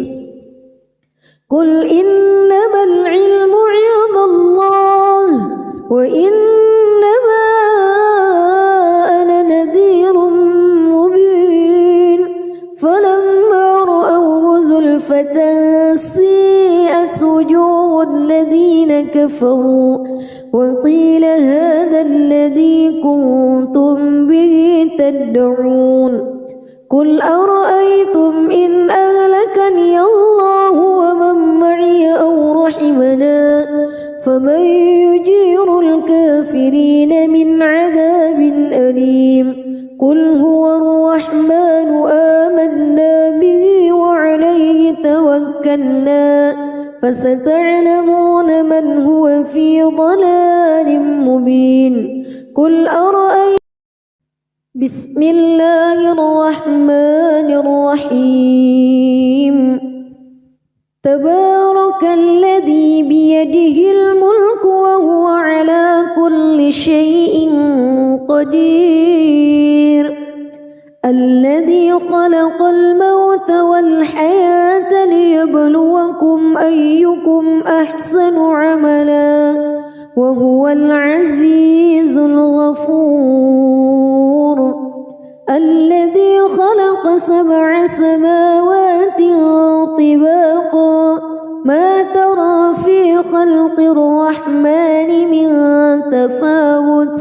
قل إنما العلم عند الله وإنما أنا نذير مبين فلما رأوه زلفة سيئت وجوه الذين كفروا وقيل هذا الذي كنتم به تدعون قل أرأيتم إن أهلكني الله ومن معي أو رحمنا فمن يجير الكافرين من عذاب أليم قل هو الرحمن آمنا به وعليه توكلنا فستعلمون من هو في ضلال مبين قل أرأيتم بسم الله الرحمن الرحيم تبارك الذي بيده الملك وهو على كل شيء قدير الذي خلق الموت والحياة ليبلوكم أيكم أحسن عملا وهو العزيز الغفور الذي خلق 7 سماوات طباقا ما ترى في خلق الرحمن من تفاوت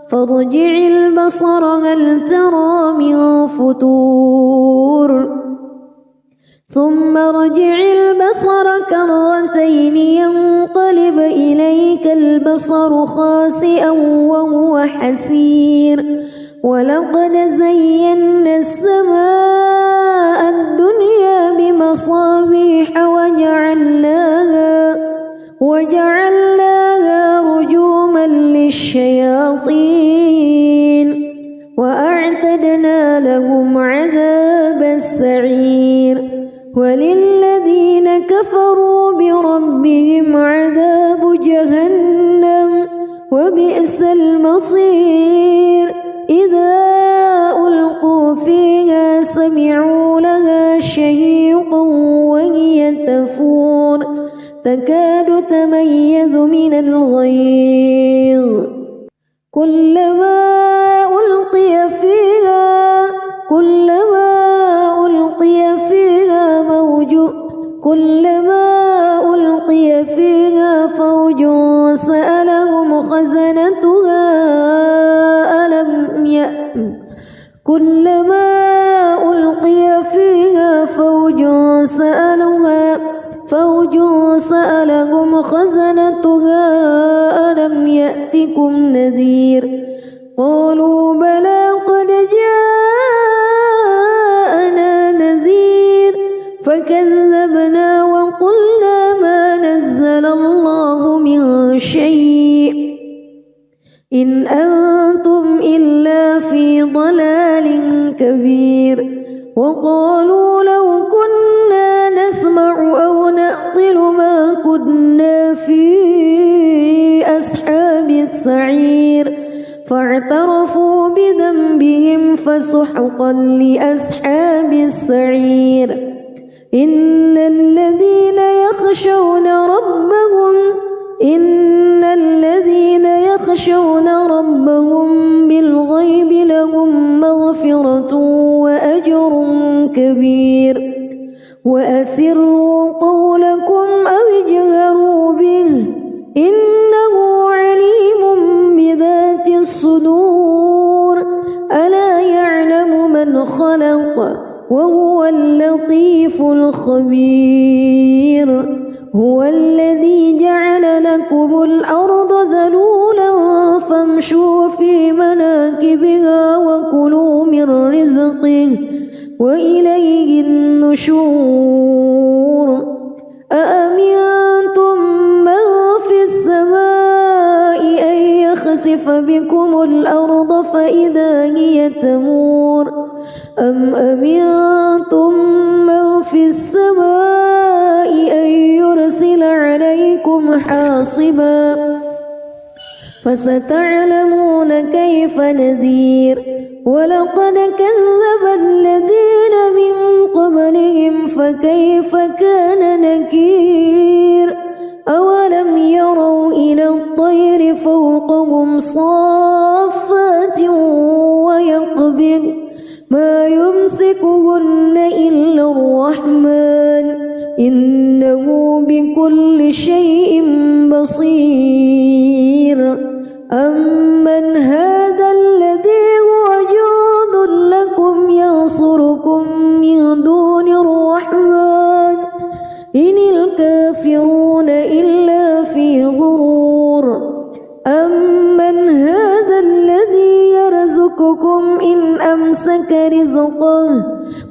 فارجع البصر هل ترى من فتور ثم ارجع البصر كرتين ينقلب إليك البصر خاسئا وهو حسير ولقد زينا السماء الدنيا بمصابيح وجعلناها رجوما للشياطين وأعتدنا لهم عذاب السعير وللذين كفروا بربهم عذاب جهنم وبئس المصير إذا ألقوا فيها سمعوا لها شهيقا وهي تفور تكاد تميز من الغيظ كلما ألقي فيها فوج سألهم خزنتها ألم يأتكم نذير قالوا بلى قد جاءنا نذير فكذبنا وقلنا ما نزل الله من شيء إن أنتم إلا في ضلال كبير وقالوا لو كنا نسمع أو نعقل ما كنا في أصحاب السعير فاعترفوا بذنبهم فسحقا لأصحاب السعير إن الذين يخشون ربهم بالغيب لهم مغفرة وأجر كبير وأسروا قولكم أو اجهروا به إنه عليم بذات الصدور ألا يعلم من خلق وهو اللطيف الخبير هو الذي جعل لكم الأرض ذلولا فامشوا في مناكبها وكلوا من رزقه وإليه النشور أأمنتم من في السماء أن يخسف بكم الأرض فإذا هي تمور أم أمنتم من في السماء أن يرسل عليكم حاصبا فستعلمون كيف نذير ولقد كذب الذين من قبلهم فكيف كان نكير أولم يروا إلى الطير فوقهم صافات ويقبض ما يمسكهن إلا الرحمن إنه بكل شيء بصير أمن هذا الذي هو جند لكم ينصركم من دون الرحمن إن الكافرون إلا في غرور أمن هذا الذي يرزقكم إن أمسك رزقه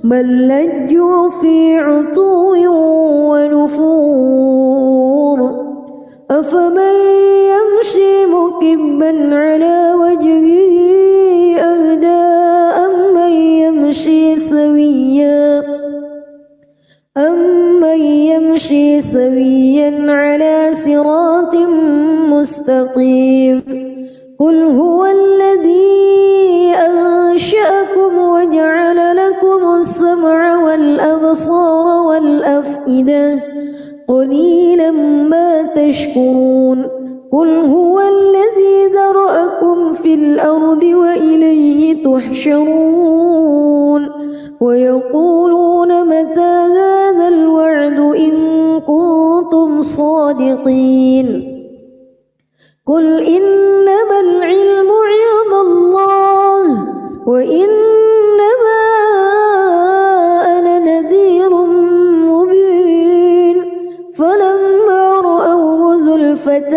بل لجوا في عتو ونفور أفمن يمشي مكبا على وجهه أهدى أمن يمشي سويا على صراط مستقيم قل هو الذي أنشأكم وجعل لكم السمع والأبصار والأفئدة قليلا ما تشكرون قل هو الذي ذرأكم في الأرض وإليه تحشرون ويقولون متى هذا الوعد إن كنتم صادقين قل إنما العلم عند الله وإنما أنا نذير مبين فلما رأوه زلفة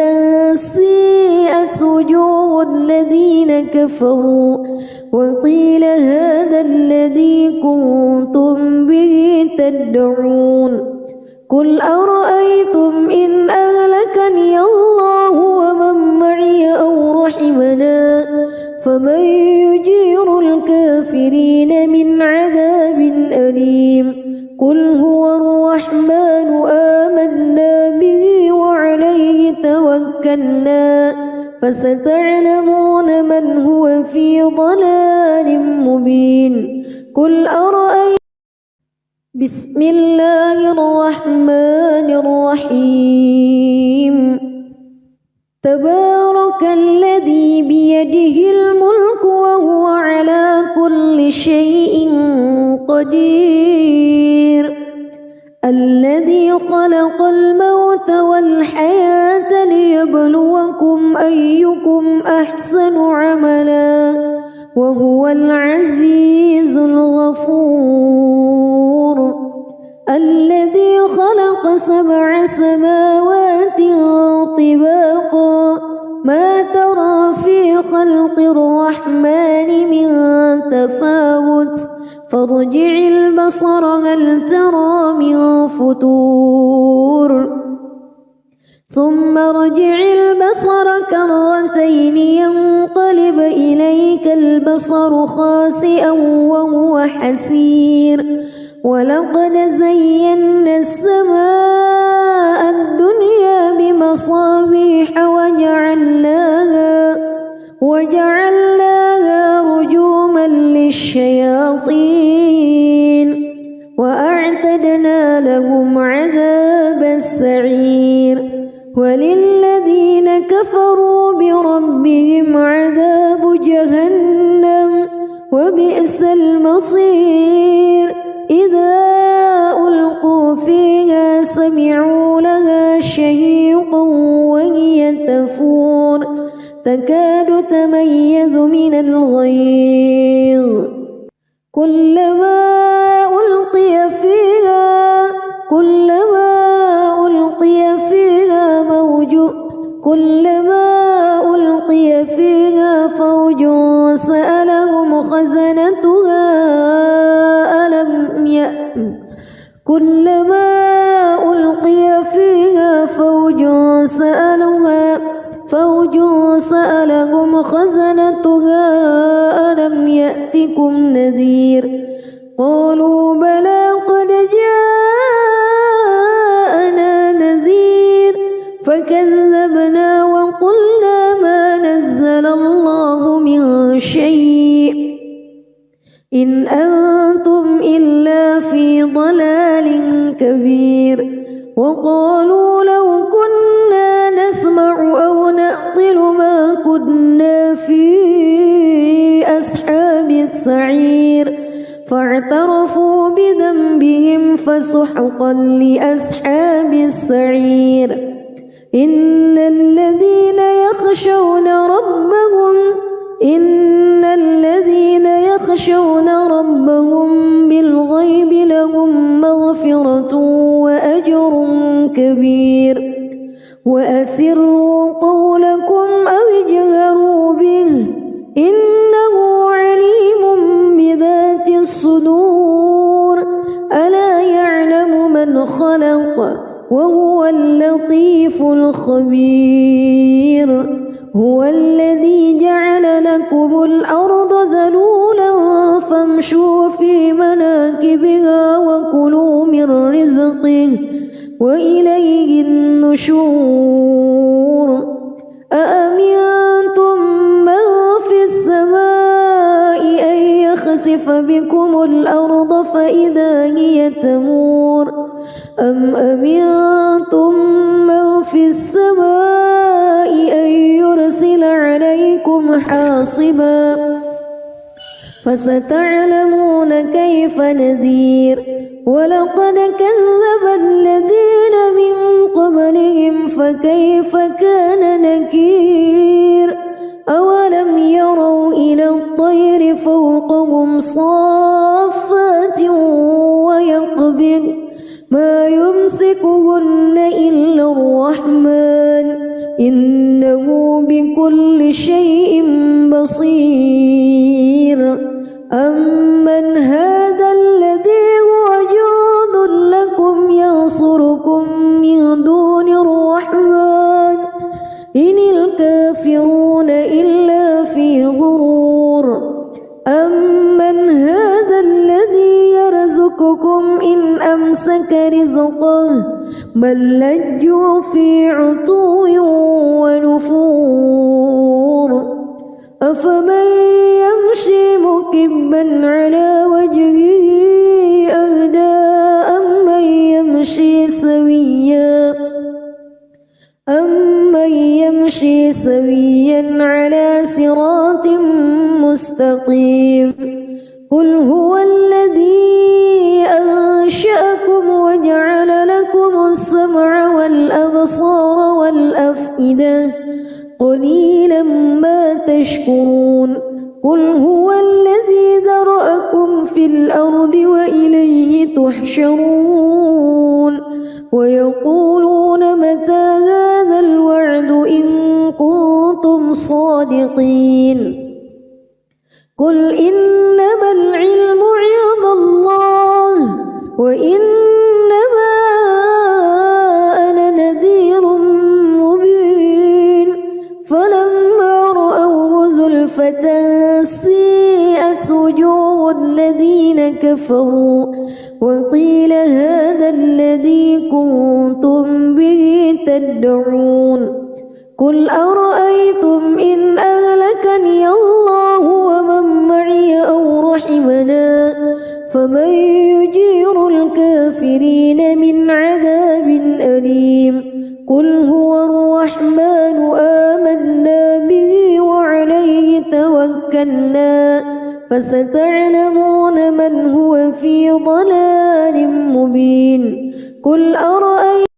سيئت وجوه الذين كفروا وقيل هذا الذي كنتم به تدعون قل أرأيتم إن أهلكني الله ومن معي أو رحمنا فمن يجير الكافرين من عذاب أليم قل هو الرحمن آمنا به وعليه توكلنا فستعلمون من هو في ضلال مبين قل أرأيتم بسم الله الرحمن الرحيم تبارك الذي بيده الملك وهو على كل شيء قدير الذي خلق الموت والحياة ليبلوكم أيكم أحسن عملا وهو العزيز الغفور الذي خلق 7 سماوات طباقا ما ترى في خلق الرحمن من تفاوت فارجع البصر هل ترى من فتور ثم ارجع البصر كرتين ينقلب إليك البصر خاسئا وهو حسير ولقد زينا السماء الدنيا بمصابيح وجعلناها رجوما للشياطين وأعتدنا لهم عذاب السعير وللذين كفروا بربهم عذاب جهنم وبئس المصير إذا ألقوا فيها سمعوا لها شهيقا وهي تفور تكاد تميز من الغيظ كلما ألقي فيها فوج سألهم خزنتها ألم يأتكم نذير قالوا بلى قد جاءنا نذير فكذبنا وقلنا ما نزل الله من شيء إن أنتم إلا في ضلال كبير وقالوا لو كنا نسمع أو نعقل ما كنا في أصحاب السعير فاعترفوا بذنبهم فسحقا لأصحاب السعير إن الذين يخشون ربهم بالغيب لهم مغفرة وأجر كبير وأسروا قولكم أو اجهروا به إنه عليم بذات الصدور ألا يعلم من خلق وهو اللطيف الخبير هو الذي جعل لكم الأرض ذلولا فامشوا في مناكبها وكلوا من رزقه وإليه النشور أأمنتم من في السماء أن يخسف بكم الأرض فإذا هي تمور أم أمنتم من في السماء أن يرسل عليكم حاصبا فستعلمون كيف نذير ولقد كذب الذين من قبلهم فكيف كان نكير أولم يروا إلى الطير فوقهم صافات ويقبض ما يمسكهن إلا الرحمن إنه بكل شيء بصير أمن هذا الذي هو جند لكم ينصركم من دون الرحمن إن الكافرون إلا في غرور بل لجوا في عتو ونفور أفمن يمشي مكبا على وجهه أهدى أمن يمشي سويا على صراط مستقيم قل هو الذي أنشأكم وجعل لكم السمع والأبصار والأفئدة قليلا ما تشكرون قل هو الذي ذرأكم في الأرض وإليه تحشرون ويقولون متى هذا الوعد إن كنتم صادقين قل إنما العلم عند الله وإنما أنا نذير مبين فلما رأوه زلفة سيئت وجوه الذين كفروا وقيل هذا الذي كنتم به تدعون قل أرأيتم إن أهلكني الله ومن معي أو رحمنا فمن يجير الكافرين من عذاب أليم قل هو الرحمن آمنا به وعليه توكلنا فستعلمون من هو في ضلال مبين قل أرأيتم